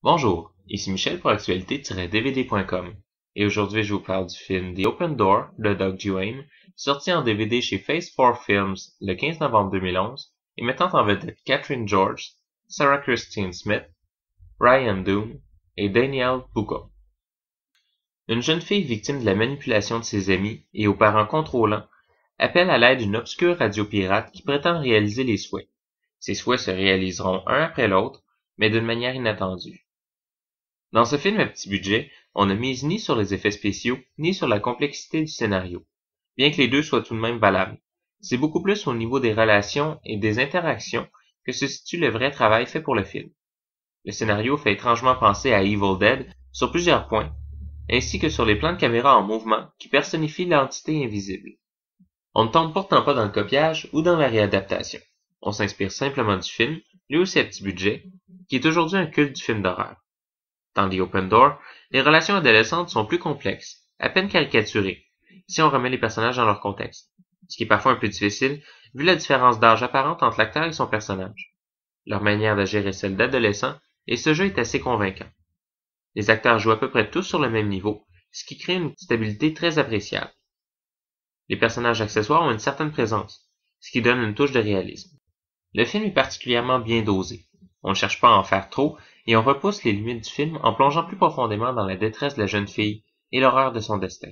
Bonjour, ici Michel pour actualité-dvd.com et aujourd'hui je vous parle du film The Open Door de Doug Duane, sorti en DVD chez Phase 4 Films le 15 novembre 2011 et mettant en vedette Catherine George, Sarah Christine Smith, Ryan Doom et Danielle Bucco. Une jeune fille victime de la manipulation de ses amis et aux parents contrôlants appelle à l'aide d'une obscure radio pirate qui prétend réaliser les souhaits. Ces souhaits se réaliseront un après l'autre, mais d'une manière inattendue. Dans ce film à petit budget, on ne mise ni sur les effets spéciaux, ni sur la complexité du scénario, bien que les deux soient tout de même valables. C'est beaucoup plus au niveau des relations et des interactions que se situe le vrai travail fait pour le film. Le scénario fait étrangement penser à Evil Dead sur plusieurs points, ainsi que sur les plans de caméra en mouvement qui personnifient l'entité invisible. On ne tombe pourtant pas dans le copiage ou dans la réadaptation. On s'inspire simplement du film, lui aussi à petit budget, qui est aujourd'hui un culte du film d'horreur. Dans The Open Door, les relations adolescentes sont plus complexes, à peine caricaturées, si on remet les personnages dans leur contexte, ce qui est parfois un peu difficile, vu la différence d'âge apparente entre l'acteur et son personnage. Leur manière d'agir est celle d'adolescents, et ce jeu est assez convaincant. Les acteurs jouent à peu près tous sur le même niveau, ce qui crée une stabilité très appréciable. Les personnages accessoires ont une certaine présence, ce qui donne une touche de réalisme. Le film est particulièrement bien dosé. On ne cherche pas à en faire trop, et on repousse les limites du film en plongeant plus profondément dans la détresse de la jeune fille et l'horreur de son destin.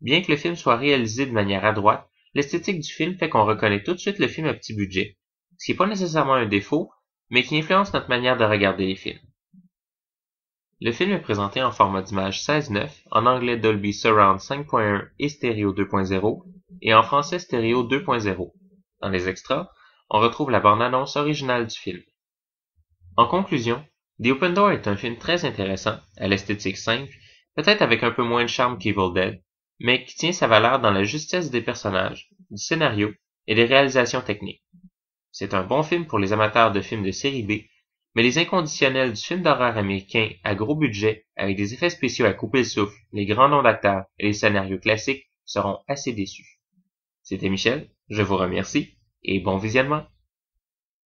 Bien que le film soit réalisé de manière adroite, l'esthétique du film fait qu'on reconnaît tout de suite le film à petit budget, ce qui n'est pas nécessairement un défaut, mais qui influence notre manière de regarder les films. Le film est présenté en format d'image 16:9, en anglais Dolby Surround 5.1 et Stereo 2.0, et en français Stereo 2.0. Dans les extras, on retrouve la bande-annonce originale du film. En conclusion, The Open Door est un film très intéressant, à l'esthétique simple, peut-être avec un peu moins de charme qu'Evil Dead, mais qui tient sa valeur dans la justesse des personnages, du scénario et des réalisations techniques. C'est un bon film pour les amateurs de films de série B, mais les inconditionnels du film d'horreur américain à gros budget, avec des effets spéciaux à couper le souffle, les grands noms d'acteurs et les scénarios classiques seront assez déçus. C'était Michel, je vous remercie et bon visionnement.